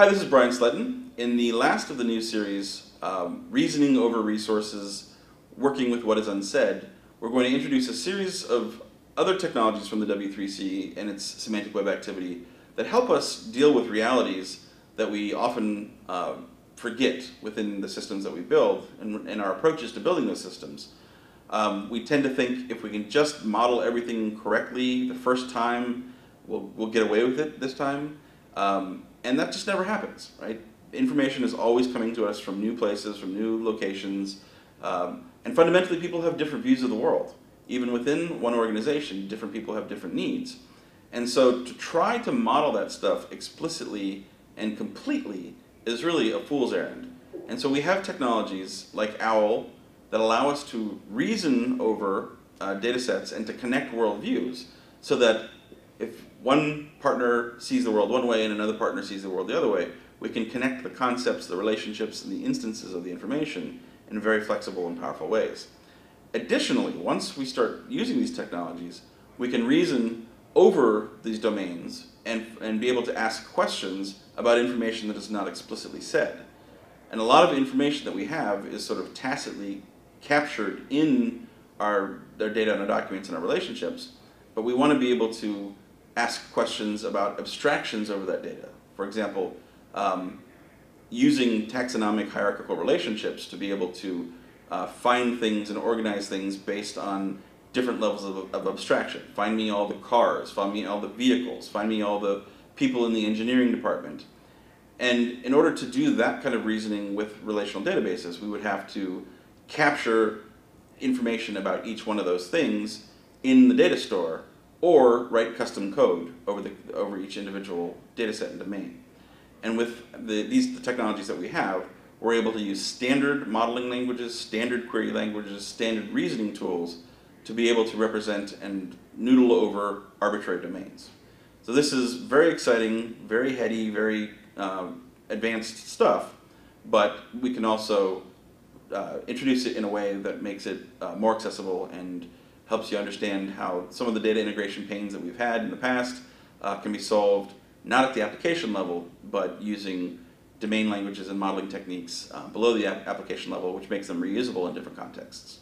Hi, this is BrianSletten. In the last of the new series, Reasoning Over Resources, Working with What is Unsaid, we're going to introduce a series of other technologies from the W3C and its semantic web activity that help us deal with realities that we often forget within the systems that we build and our approaches to building those systems. We tend to think if we can just model everything correctly the first time, we'll get away with it this time. And that just never happens, right? Information is always coming to us from new places, from new locations, and fundamentally people have different views of the world. Even within one organization, different people have different needs. And so to try to model that stuff explicitly and completely is really a fool's errand. And so we have technologies like OWL that allow us to reason over data sets and to connect worldviews so that if one partner sees the world one way and another partner sees the world the other way, we can connect the concepts, the relationships, and the instances of the information in very flexible and powerful ways. Additionally, once we start using these technologies, we can reason over these domains and be able to ask questions about information that is not explicitly said. And a lot of information that we have is sort of tacitly captured in our data and our documents and our relationships, but we want to be able to ask questions about abstractions over that data. For example, using taxonomic hierarchical relationships to be able to find things and organize things based on different levels of abstraction. Find me all the cars, find me all the vehicles, find me all the people in the engineering department. And in order to do that kind of reasoning with relational databases, we would have to capture information about each one of those things in the data store or write custom code over each individual data set and domain. And with the technologies that we have, we're able to use standard modeling languages, standard query languages, standard reasoning tools to be able to represent and noodle over arbitrary domains. So this is very exciting, very heady, very advanced stuff, but we can also introduce it in a way that makes it more accessible and helps you understand how some of the data integration pains that we've had in the past can be solved, not at the application level, but using domain languages and modeling techniques below the application level, which makes them reusable in different contexts.